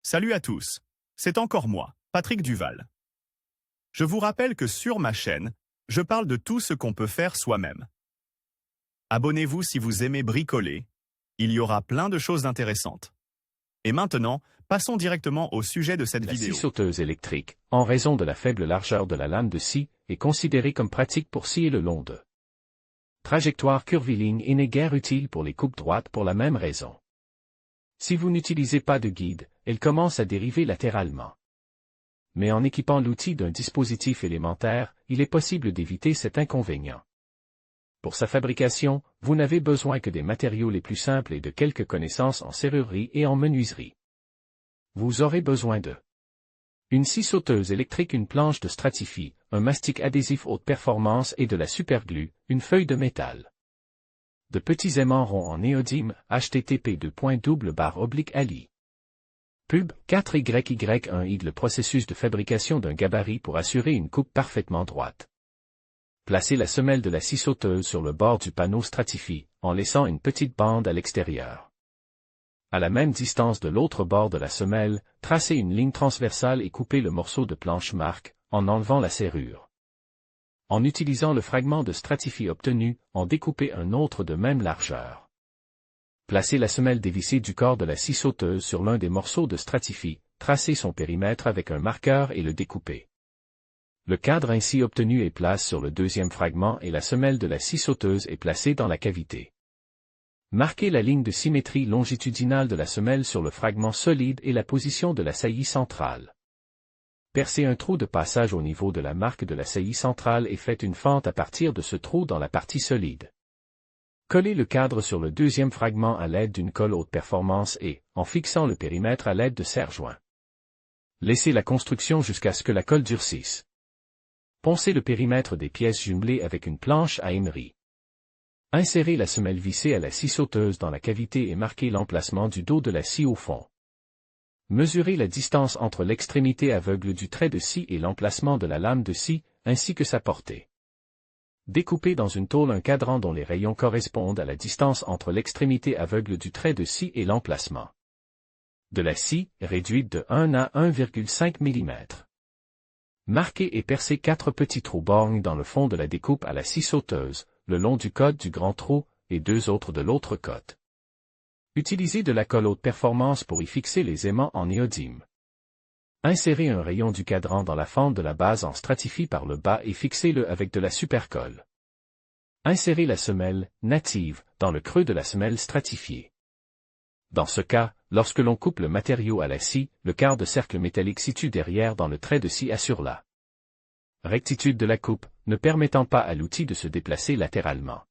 Salut à tous, c'est encore moi, Patrick Duval. Je vous rappelle que sur ma chaîne, je parle de tout ce qu'on peut faire soi-même. Abonnez-vous si vous aimez bricoler, il y aura plein de choses intéressantes. Et maintenant, passons directement au sujet de cette vidéo. La scie sauteuse électrique, en raison de la faible largeur de la lame de scie, est considérée comme pratique pour scier le long de trajectoires curvilignes et n'est guère utile pour les coupes droites pour la même raison. Si vous n'utilisez pas de guide, elle commence à dériver latéralement. Mais en équipant l'outil d'un dispositif élémentaire, il est possible d'éviter cet inconvénient. Pour sa fabrication, vous n'avez besoin que des matériaux les plus simples et de quelques connaissances en serrurerie et en menuiserie. Vous aurez besoin de une scie sauteuse électrique, une planche de stratifie, un mastic adhésif haute performance et de la superglue, une feuille de métal. De petits aimants ronds en néodyme, http://ali. Pub 4YY1 le processus de fabrication d'un gabarit pour assurer une coupe parfaitement droite. Placez la semelle de la scie sauteuse sur le bord du panneau stratifie, en laissant une petite bande à l'extérieur. À la même distance de l'autre bord de la semelle, tracez une ligne transversale et coupez le morceau de planche marque, en enlevant la serrure. En utilisant le fragment de stratifie obtenu, en découpez un autre de même largeur. Placez la semelle dévissée du corps de la scie sauteuse sur l'un des morceaux de stratifie, tracez son périmètre avec un marqueur et le découpez. Le cadre ainsi obtenu est placé sur le deuxième fragment et la semelle de la scie sauteuse est placée dans la cavité. Marquez la ligne de symétrie longitudinale de la semelle sur le fragment solide et la position de la saillie centrale. Percez un trou de passage au niveau de la marque de la saillie centrale et faites une fente à partir de ce trou dans la partie solide. Collez le cadre sur le deuxième fragment à l'aide d'une colle haute performance et, en fixant le périmètre à l'aide de serre-joints. Laissez la construction jusqu'à ce que la colle durcisse. Poncez le périmètre des pièces jumelées avec une planche à émery. Insérez la semelle vissée à la scie sauteuse dans la cavité et marquez l'emplacement du dos de la scie au fond. Mesurez la distance entre l'extrémité aveugle du trait de scie et l'emplacement de la lame de scie, ainsi que sa portée. Découpez dans une tôle un cadran dont les rayons correspondent à la distance entre l'extrémité aveugle du trait de scie et l'emplacement de la scie, réduite de 1 à 1,5 mm. Marquez et percez 4 petits trous borgnes dans le fond de la découpe à la scie sauteuse, le long du côte du grand trou, et 2 autres de l'autre côte. Utilisez de la colle haute performance pour y fixer les aimants en néodyme. Insérez un rayon du cadran dans la fente de la base en stratifie par le bas et fixez-le avec de la supercolle. Insérez la semelle, native, dans le creux de la semelle stratifiée. Dans ce cas, lorsque l'on coupe le matériau à la scie, le quart de cercle métallique situé derrière dans le trait de scie assure la rectitude de la coupe, ne permettant pas à l'outil de se déplacer latéralement.